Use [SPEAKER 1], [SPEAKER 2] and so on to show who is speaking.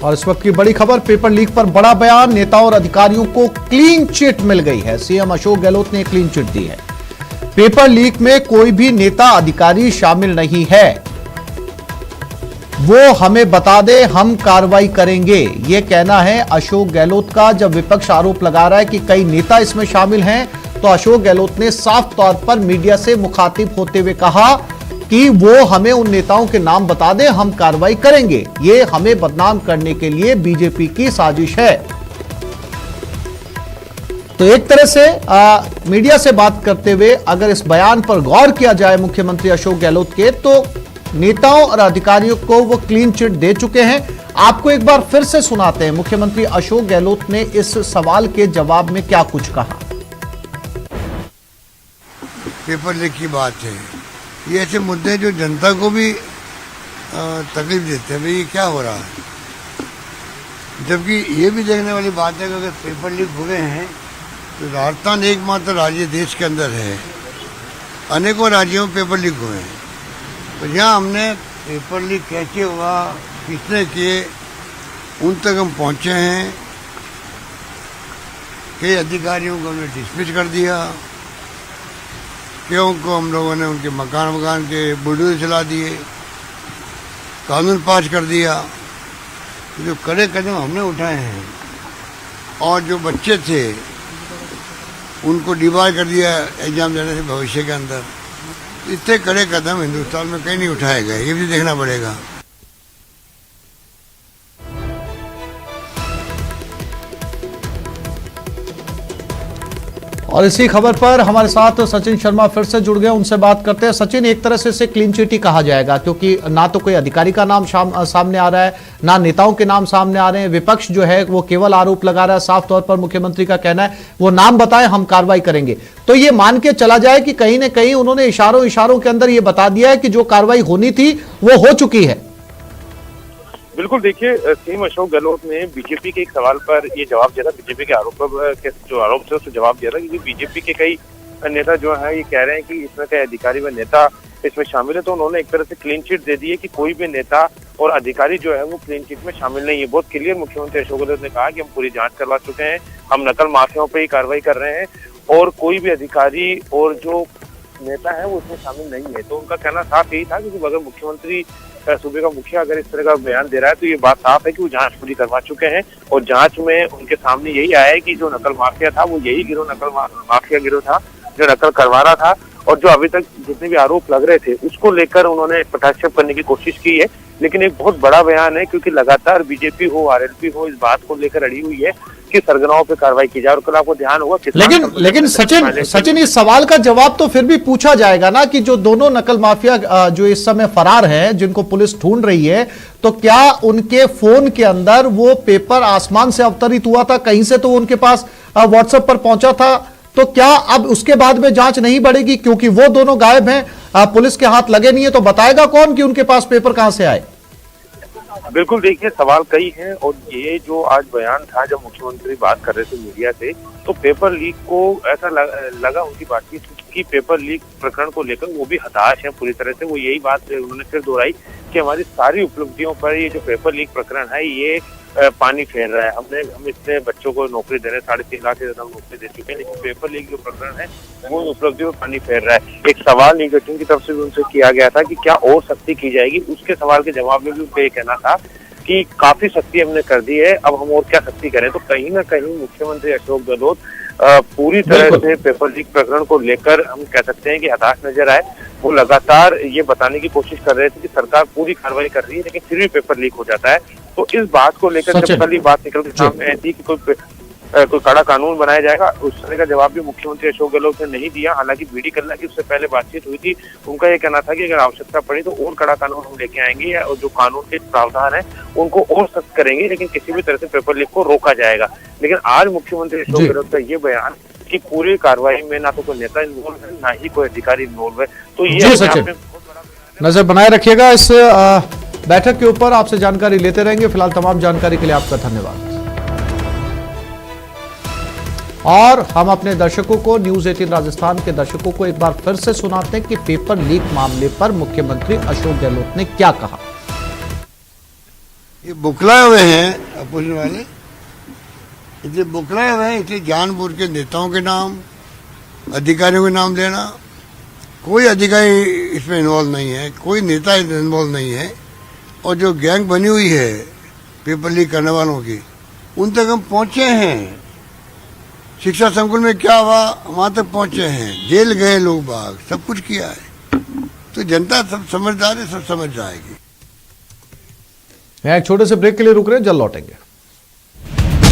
[SPEAKER 1] और इस वक्त की बड़ी खबर, पेपर लीक पर बड़ा बयान, नेताओं और अधिकारियों को क्लीन चिट मिल गई है। सीएम अशोक गहलोत ने क्लीन चिट दी है। पेपर लीक में कोई भी नेता अधिकारी शामिल नहीं है, वो हमें बता दे, हम कार्रवाई करेंगे, ये कहना है अशोक गहलोत का। जब विपक्ष आरोप लगा रहा है कि कई नेता इसमें शामिल हैं, तो अशोक गहलोत ने साफ तौर पर मीडिया से मुखातिब होते हुए कहा कि वो हमें उन नेताओं के नाम बता दें, हम कार्रवाई करेंगे। ये हमें बदनाम करने के लिए बीजेपी की साजिश है। तो एक तरह से मीडिया से बात करते हुए अगर इस बयान पर गौर किया जाए मुख्यमंत्री अशोक गहलोत के, तो नेताओं और अधिकारियों को वो क्लीन चिट दे चुके हैं। आपको एक बार फिर से सुनाते हैं मुख्यमंत्री अशोक गहलोत ने इस सवाल के जवाब में क्या कुछ कहा।
[SPEAKER 2] पेपर लीक की बात है, ये ऐसे मुद्दे हैं जो जनता को भी तकलीफ देते हैं, भाई ये क्या हो रहा है। जबकि ये भी देखने वाली बात है कि अगर पेपर लीक हुए हैं तो राजस्थान एकमात्र राज्य देश के अंदर है, अनेकों राज्यों में पेपर लीक हुए हैं। तो यहाँ हमने पेपर लीक कैसे हुआ, किसने किए, उन तक हम पहुँचे हैं। कई अधिकारियों को हमने डिसमिस कर दिया, क्यों को हम लोगों ने उनके मकान के बुलडोजर चला दिए, कानून पास कर दिया। जो कड़े कदम हमने उठाए हैं, और जो बच्चे थे उनको डिबार कर दिया एग्जाम देने से भविष्य के अंदर। इतने कड़े कदम हिंदुस्तान में कहीं नहीं उठाए गए, ये भी देखना पड़ेगा।
[SPEAKER 1] और इसी खबर पर हमारे साथ सचिन शर्मा फिर से जुड़ गए, उनसे बात करते हैं। सचिन, एक तरह से इसे क्लीन चिट ही कहा जाएगा, क्योंकि ना तो कोई अधिकारी का नाम सामने आ रहा है, ना नेताओं के नाम सामने आ रहे हैं। विपक्ष जो है वो केवल आरोप लगा रहा है। साफ तौर पर मुख्यमंत्री का कहना है वो नाम बताएं, हम कार्रवाई करेंगे। तो ये मान के चला जाए कि कहीं ना कहीं उन्होंने इशारों के अंदर ये बता दिया है कि जो कार्रवाई होनी थी वो हो चुकी है।
[SPEAKER 3] बिल्कुल, देखिए, सीएम अशोक गहलोत ने बीजेपी के एक सवाल पर ये जवाब दिया था, बीजेपी के आरोप के जो आरोप थे उसको जवाब दिया था, क्योंकि बीजेपी के कई नेता जो है ये कह रहे हैं कि इसमें कई अधिकारी व नेता इसमें शामिल है। तो उन्होंने एक तरह से क्लीन चिट दे दी है कि कोई भी नेता और अधिकारी जो है वो क्लीन चिट में शामिल नहीं है। बहुत क्लियर मुख्यमंत्री अशोक गहलोत ने कहा कि हम पूरी जांच करवा चुके हैं, हम नकल माफियाओं पर ही कार्रवाई कर रहे हैं, और कोई भी अधिकारी और जो नेता है वो इसमें शामिल नहीं है। तो उनका कहना साफ यही था, क्योंकि अगर मुख्यमंत्री सूबे का मुखिया अगर इस तरह का बयान दे रहा है तो ये बात साफ है कि वो जांच पूरी करवा चुके हैं, और जांच में उनके सामने यही आया है कि जो नकल माफिया था वो यही गिरोह नकल माफिया गिरोह था जो नकल करवा रहा था, और जो अभी तक जितने भी आरोप लग रहे थे उसको लेकर उन्होंने प्रकाशित करने की कोशिश की है। लेकिन एक बहुत बड़ा बयान है, क्योंकि लगातार बीजेपी हो, आरएलपी हो, इस बात को लेकर अड़ी हुई है कि सरगनाओं पे कार्रवाई की जाए। और कल आपको ध्यान होगा,
[SPEAKER 1] लेकिन सचिन इस सवाल का जवाब तो फिर भी पूछा जाएगा ना कि जो दोनों नकल माफिया जो इस समय फरार हैं, जिनको पुलिस ढूंढ रही है, तो क्या उनके फोन के अंदर वो पेपर आसमान से अवतरित हुआ था, कहीं से तो उनके पास व्हाट्सएप पर पहुंचा था? तो क्या अब उसके बाद में जांच नहीं बढ़ेगी, क्योंकि वो दोनों गायब हैं, पुलिस के हाथ लगे नहीं है, तो बताएगा कौन कि उनके पास पेपर कहां से आए?
[SPEAKER 3] बिल्कुल, देखिए, सवाल कई हैं, और ये जो आज बयान था जब मुख्यमंत्री बात कर रहे थे मीडिया से, तो पेपर लीक को ऐसा लगा उनकी बातचीत की पेपर लीक प्रकरण को लेकर वो भी हताश है पूरी तरह से। वो यही बात उन्होंने फिर दोहराई कि हमारी सारी उपलब्धियों पर ये जो पेपर लीक प्रकरण है ये पानी फेर रहा है। हम इतने बच्चों को नौकरी दे रहे हैं, 3.5 लाख से ज्यादा नौकरी दे चुके हैं, लेकिन पेपर लीक जो प्रकरण है वो उपलब्धियों में पानी फेर रहा है। एक सवाल निगेटिव की तरफ से भी उनसे किया गया था कि क्या और सख्ती की जाएगी। उसके सवाल के जवाब में भी उनका ये कहना था कि काफी सख्ती हमने कर दी है, अब हम और क्या सख्ती करें। तो कहीं ना कहीं मुख्यमंत्री अशोक गहलोत पूरी तरह से पेपर लीक प्रकरण को लेकर हम कह सकते हैं कि हताश नजर आए। वो लगातार ये बताने की कोशिश कर रहे थे कि सरकार पूरी कार्रवाई कर रही है, लेकिन फिर भी पेपर लीक हो जाता है। तो इस बात को लेकर जब कल ही बात निकल के सामने आई थी कि कोई कड़ा कानून बनाया जाएगा, उस तरह का जवाब भी मुख्यमंत्री अशोक गहलोत ने नहीं दिया। हालांकि बीडी कल्ला की उससे पहले बातचीत हुई थी, उनका ये कहना था कि अगर आवश्यकता पड़ी तो और कड़ा कानून हम लेके आएंगे, या जो कानून के प्रावधान है उनको और सख्त करेंगे, लेकिन किसी भी तरह से पेपर लीक को रोका जाएगा। लेकिन आज मुख्यमंत्री अशोक गहलोत का ये बयान कि पूरी कार्रवाई में ना तो कोई नेता इन्वॉल्व है, ना ही कोई अधिकारी इन्वॉल्व है, तो ये
[SPEAKER 1] नजर बनाए रखिएगा इस बैठक के ऊपर। आपसे जानकारी लेते रहेंगे। फिलहाल तमाम जानकारी के लिए आपका धन्यवाद। और हम अपने दर्शकों को, न्यूज 18 राजस्थान के दर्शकों को एक बार फिर से सुनाते हैं कि पेपर लीक मामले पर मुख्यमंत्री अशोक गहलोत ने क्या कहा।
[SPEAKER 2] ये बुकलाए हुए हैं अपोजिशन वाले, इसलिए बुकलाए हुए हैं, इसलिए जानबूझ के नेताओं के नाम, अधिकारियों के नाम लेना। कोई अधिकारी इसमें इन्वॉल्व नहीं है, कोई नेता इसमें इन्वॉल्व नहीं है। और जो गैंग बनी हुई है पेपर लीक करने वालों की, उन तक हम पहुंचे हैं। शिक्षा संकुल में क्या हुआ वहां तक पहुंचे हैं, जेल गए लोग बाग, सब कुछ किया है। तो जनता सब समझदार है, सब समझ जाएगी।
[SPEAKER 1] एक छोटे से ब्रेक के लिए रुक रहे हैं, जल्द लौटेंगे।